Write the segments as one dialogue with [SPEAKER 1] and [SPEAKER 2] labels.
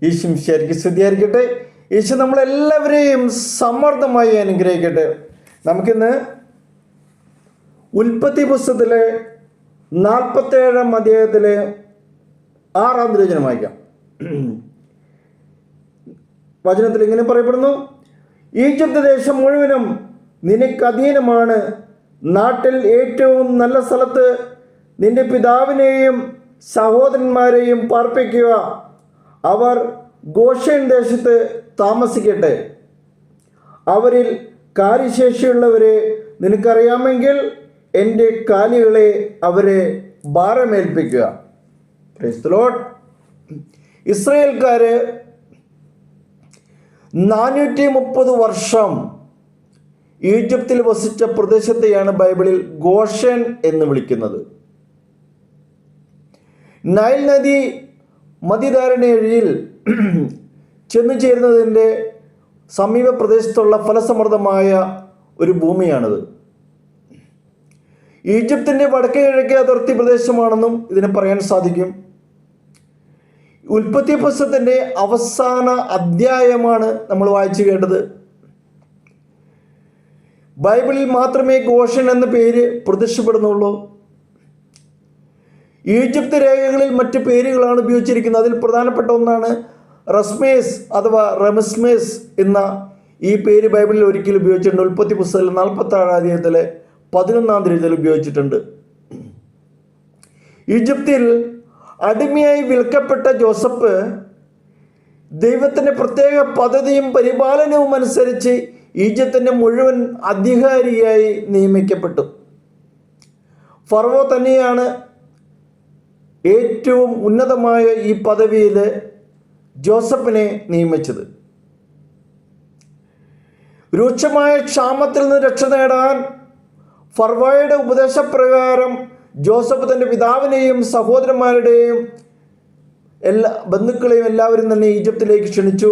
[SPEAKER 1] ഈശോ ശരിക്കും സ്തുതിയായിരിക്കട്ടെ. ഈശോ നമ്മളെല്ലാവരെയും സമൃദ്ധമായി അനുഗ്രഹിക്കട്ടെ. നമുക്കിന്ന് ഉൽപ്പത്തി പുസ്തകത്തിലെ 47 അധ്യായത്തിലെ 6 തിരുവചനം വായിക്കാം. വചനത്തിൽ ഇങ്ങനെ പറയപ്പെടുന്നു: ഈജിപ്ത് ദേശം മുഴുവനും നിനക്ക് അധീനമാണ്. നാട്ടിൽ ഏറ്റവും നല്ല സ്ഥലത്ത് നിന്റെ പിതാവിനെയും സഹോദരന്മാരെയും പാർപ്പിക്കുക. അവർ ഗോഷേൻ ദേശത്ത് താമസിക്കട്ടെ. അവരിൽ കാര്യശേഷിയുള്ളവരെ നിനക്കറിയാമെങ്കിൽ എൻ്റെ കാലികളെ അവരെ ഭാരമേൽപ്പിക്കുക. Praise the Lord. ഇസ്രായേൽക്കാർ 430 വർഷം ഈജിപ്തിൽ വസിച്ച പ്രദേശത്തെയാണ് ബൈബിളിൽ ഗോഷേൻ എന്ന് വിളിക്കുന്നത്. നൈൽ നദി മധ്യധാരണയിൽ ചെന്നു ചേരുന്നതിൻ്റെ സമീപ പ്രദേശത്തുള്ള ഫലസമൃദ്ധമായ ഒരു ഭൂമിയാണിത്. ഈജിപ്തിൻ്റെ വടക്കേ കിഴക്കേ അതിർത്തി പ്രദേശമാണെന്നും ഇതിനെ പറയാൻ സാധിക്കും. ഉൽപ്പത്തി പുസ്തകത്തിൻ്റെ അവസാന അധ്യായമാണ് നമ്മൾ വായിച്ചു കേട്ടത്. ബൈബിളിൽ മാത്രമേ ഗോഷെൻ എന്ന പേര് പ്രത്യക്ഷപ്പെടുന്നുള്ളൂ. ഈജിപ്ത് രേഖകളിൽ മറ്റ് പേരുകളാണ് ഉപയോഗിച്ചിരിക്കുന്നത്. അതിൽ പ്രധാനപ്പെട്ട ഒന്നാണ് റസ്മേസ് അഥവാ റെമസ്മേസ് എന്ന ഈ പേര് ബൈബിളിൽ ഒരിക്കൽ ഉപയോഗിച്ചിട്ടുണ്ട്. ഉൽപ്പത്തി പുസ്തകത്തിൽ 47 അധ്യായത്തിലെ 11 തിരുവചനത്തിൽ ഉപയോഗിച്ചിട്ടുണ്ട്. ഈജിപ്തിൽ അടിമയായി വിൽക്കപ്പെട്ട ജോസഫ് ദൈവത്തിൻ്റെ പ്രത്യേക പദ്ധതിയും പരിപാലനവും അനുസരിച്ച് ഈജിപ്തിൻ്റെ മുഴുവൻ അധികാരിയായി നിയമിക്കപ്പെട്ടു. ഫറവോ തന്നെയാണ് ഏറ്റവും ഉന്നതമായ ഈ പദവിയിൽ ജോസഫിനെ നിയമിച്ചത്. രൂക്ഷമായ ക്ഷാമത്തിൽ നിന്ന് രക്ഷ നേടാൻ ഫറവോയുടെ ഉപദേശപ്രകാരം ജോസഫ് തൻ്റെ പിതാവിനെയും സഹോദരന്മാരുടെയും എല്ലാ ബന്ധുക്കളെയും എല്ലാവരും തന്നെ ഈജിപ്തിലേക്ക് ക്ഷണിച്ചു.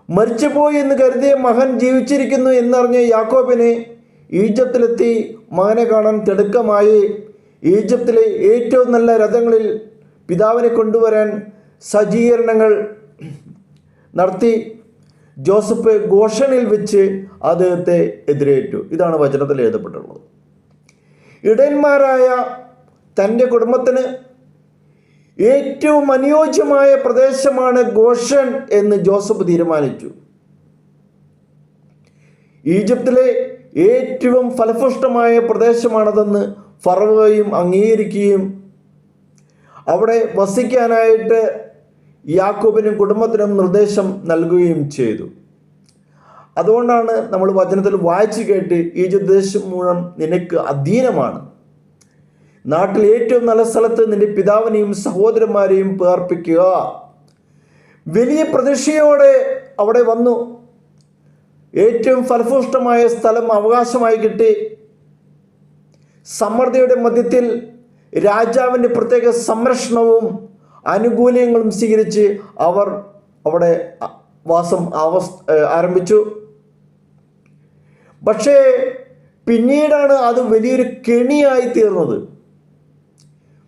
[SPEAKER 1] മരിച്ചുപോയി എന്ന് കരുതിയ മകൻ ജീവിച്ചിരിക്കുന്നു എന്നറിഞ്ഞ യാക്കോബിനെ ഈജിപ്തിലെത്തി മകനെ കാണാൻ തിടുക്കമായി ഈജിപ്തിലെ ഏറ്റവും നല്ല രഥങ്ങളിൽ പിതാവിനെ കൊണ്ടുവരാൻ സജ്ജീകരണങ്ങൾ നടത്തി. ജോസഫ് ഗോഷനിൽ വെച്ച് അദ്ദേഹത്തെ എതിരേറ്റു. ഇതാണ് വചനത്തിൽ എഴുതപ്പെട്ടുള്ളത്. ഇടയന്മാരായ തൻ്റെ കുടുംബത്തിന് ഏറ്റവും അനുയോജ്യമായ പ്രദേശമാണ് ഗോഷെൻ എന്ന് ജോസഫ് തീരുമാനിച്ചു. ഈജിപ്തിലെ ഏറ്റവും ഫലപുഷ്ടമായ പ്രദേശമാണതെന്ന് ഫറവോയും അംഗീകരിക്കുകയും അവിടെ വസിക്കാനായിട്ട് യാക്കോബിനും കുടുംബത്തിനും നിർദ്ദേശം നൽകുകയും ചെയ്തു. അതുകൊണ്ടാണ് നമ്മൾ വചനത്തിൽ വായിച്ചു കേട്ട് ഈജിപ്ത് ദേശം മുഴുവൻ നിനക്ക് അധീനമാണ്. നാട്ടിൽ ഏറ്റവും നല്ല സ്ഥലത്ത് നിന്റെ പിതാവിനെയും സഹോദരന്മാരെയും പാർപ്പിക്കുക. വലിയ പ്രതീക്ഷയോടെ അവിടെ വന്നു. ഏറ്റവും ഫലപുഷ്ടമായ സ്ഥലം അവകാശമായി കിട്ടി. സമൃദ്ധിയുടെ മധ്യത്തിൽ രാജാവിൻ്റെ പ്രത്യേക സംരക്ഷണവും ആനുകൂല്യങ്ങളും സ്വീകരിച്ച് അവർ അവിടെ വാസം ആരംഭിച്ചു. പക്ഷേ പിന്നീടാണ് അത് വലിയൊരു കെണിയായി തീർന്നത്.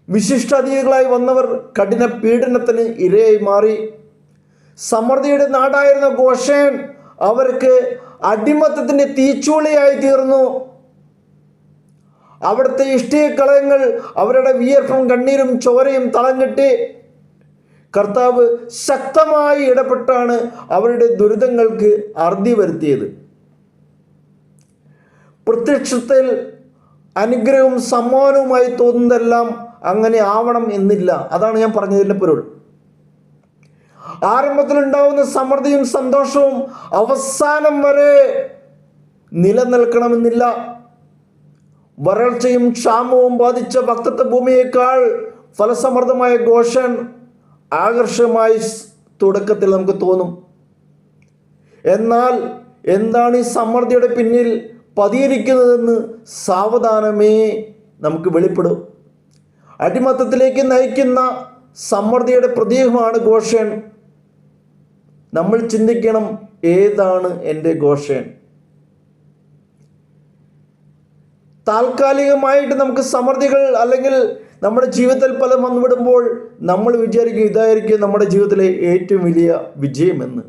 [SPEAKER 1] വിശിഷ്ടാതിഥികളായി വന്നവർ കഠിന പീഡനത്തിന് ഇരയായി മാറി. സമൃദ്ധിയുടെ നാടായിരുന്ന ഗോഷേൻ അവർക്ക് അടിമത്തത്തിൻ്റെ തീച്ചൂളയായി തീർന്നു. അവിടുത്തെ ഇഷ്ടികക്കളയങ്ങൾ അവരുടെ വിയർപ്പും കണ്ണീരും ചോരയും തളഞ്ഞിട്ട് കർത്താവ് ശക്തമായി ഇടപെട്ടാണ് അവരുടെ ദുരിതങ്ങൾക്ക് അറുതി വരുത്തിയത്. പ്രത്യക്ഷത്തിൽ അനുഗ്രഹവും സമ്മാനവുമായി തോന്നുന്നതെല്ലാം അങ്ങനെ ആവണം എന്നില്ല. അതാണ് ഞാൻ പറഞ്ഞതിൻ്റെ പൊരുൾ. ആരംഭത്തിലുണ്ടാവുന്ന സമൃദ്ധിയും സന്തോഷവും അവസാനം വരെ നിലനിൽക്കണമെന്നില്ല. വരൾച്ചയും ക്ഷാമവും ബാധിച്ച വക്തത്വ ഭൂമിയേക്കാൾ ഫലസമൃദ്ധമായ ഗോഷെൻ ആകർഷകമായി തുടക്കത്തിൽ നമുക്ക് തോന്നും. എന്നാൽ എന്താണ് ഈ സമൃദ്ധിയുടെ പിന്നിൽ പതിയിരിക്കുന്നതെന്ന് സാവധാനമേ നമുക്ക് വെളിപ്പെടും. അടിമത്തത്തിലേക്ക് നയിക്കുന്ന സമൃദ്ധിയുടെ പ്രതീകമാണ് ഗോഷെൻ. നമ്മൾ ചിന്തിക്കണം, ഏതാണ് എൻ്റെ ഗോഷെൻ? താൽക്കാലികമായിട്ട് നമുക്ക് സമൃദ്ധികൾ അല്ലെങ്കിൽ നമ്മുടെ ജീവിതത്തിൽ പലതും വന്നുവിടുമ്പോൾ നമ്മൾ വിചാരിക്കും ഇതായിരിക്കും നമ്മുടെ ജീവിതത്തിലെ ഏറ്റവും വലിയ വിജയമെന്ന്.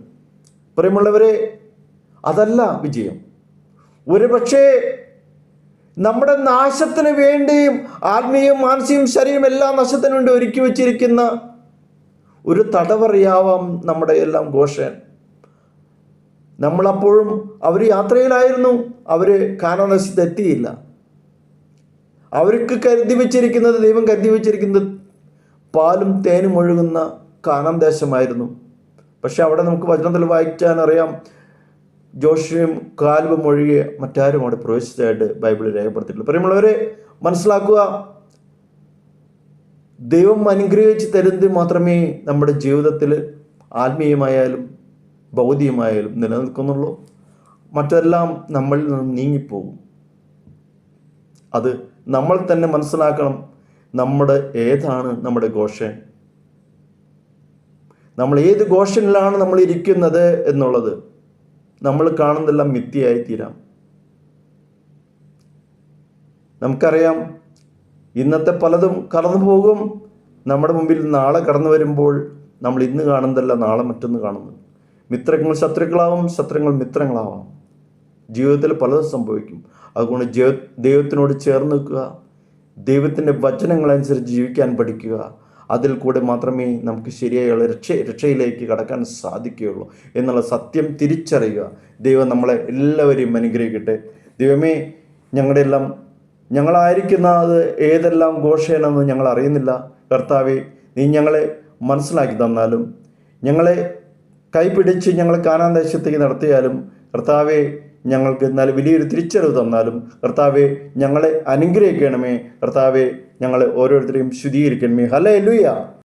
[SPEAKER 1] പ്രിയമുള്ളവരെ, അതല്ല വിജയം. ഒരുപക്ഷേ നമ്മുടെ നാശത്തിന് വേണ്ടിയും ആത്മീയവും മാനസികവും ശരീരം എല്ലാ നാശത്തിനു വേണ്ടി ഒരുക്കി വച്ചിരിക്കുന്ന ഒരു തടവറയാവാം നമ്മുടെ എല്ലാം ഗോഷേൻ. നമ്മളപ്പോഴും അവർ യാത്രയിലായിരുന്നു, അവർ കാനാൻ ദേശത്ത് എത്തിയില്ല. അവർക്ക് കരുതി വെച്ചിരിക്കുന്നത്, ദൈവം കരുതി വെച്ചിരിക്കുന്നത് പാലും തേനും ഒഴുകുന്ന കാനാൻ ദേശമായിരുന്നു. പക്ഷെ അവിടെ നമുക്ക് വചനത്തിൽ വായിക്കാൻ അറിയാം, ജോഷുവയും കാലേബും ഒഴികെ മറ്റാരും അവിടെ പ്രവേശിച്ചതായിട്ട് ബൈബിളിൽ രേഖപ്പെടുത്തിയിട്ടുണ്ട്. പ്രിയമുള്ളവരെ, മനസ്സിലാക്കുക, ദൈവം അനുഗ്രഹിച്ച് തരുന്നത് മാത്രമേ നമ്മുടെ ജീവിതത്തിൽ ആത്മീയമായാലും ഭൗതികമായാലും നിലനിൽക്കുന്നുള്ളൂ. മറ്റെല്ലാം നമ്മളിൽ നിന്ന് നീങ്ങിപ്പോകും. അത് നമ്മൾ തന്നെ മനസ്സിലാക്കണം. ഏതാണ് നമ്മുടെ ഗോഷൻ, നമ്മൾ ഏത് ഗോഷനിലാണ് നമ്മൾ ഇരിക്കുന്നത് എന്നുള്ളത്. നമ്മൾ കാണുന്നതെല്ലാം മിഥ്യയായി തീരാം. നമുക്കറിയാം, ഇന്നത്തെ പലതും കടന്നു പോകും. നമ്മുടെ മുമ്പിൽ നാളെ കടന്നു വരുമ്പോൾ നമ്മൾ ഇന്ന് കാണുന്നതല്ല നാളെ മറ്റൊന്ന് കാണുന്നു. മിത്രങ്ങൾ ശത്രുക്കളാവും, ശത്രുക്കൾ മിത്രങ്ങളാവാം. ജീവിതത്തിൽ പലതും സംഭവിക്കും. അതുകൊണ്ട് ദൈവത്തിനോട് ചേർന്ന് നിൽക്കുക, ദൈവത്തിൻ്റെ വചനങ്ങളനുസരിച്ച് ജീവിക്കാൻ പഠിക്കുക. അതിൽ കൂടെ മാത്രമേ നമുക്ക് ശരിയായുള്ള രക്ഷയിലേക്ക് കടക്കാൻ സാധിക്കുകയുള്ളൂ എന്നുള്ള സത്യം തിരിച്ചറിയുക. ദൈവം നമ്മളെ എല്ലാവരെയും അനുഗ്രഹിക്കട്ടെ. ദൈവമേ, ഞങ്ങളായിരിക്കുന്നത് ഏതെല്ലാം ഘോഷേനെന്ന് ഞങ്ങൾ അറിയുന്നില്ല. കർത്താവെ, നീ ഞങ്ങളെ മനസ്സിലാക്കി തന്നാലും, ഞങ്ങളെ കൈപിടിച്ച് ഞങ്ങളെ കാനാൻ ദേശത്തേക്ക് നടത്തിയാലും, കർത്താവെ, ഞങ്ങൾക്ക് എന്നാൽ വലിയൊരു തിരിച്ചറിവ് തന്നാലും, കർത്താവെ, ഞങ്ങളെ അനുഗ്രഹിക്കണമേ. കർത്താവെ, ഞങ്ങളെ ഓരോരുത്തരെയും ശുദ്ധീകരിക്കണമേ. ഹല്ലേലൂയ.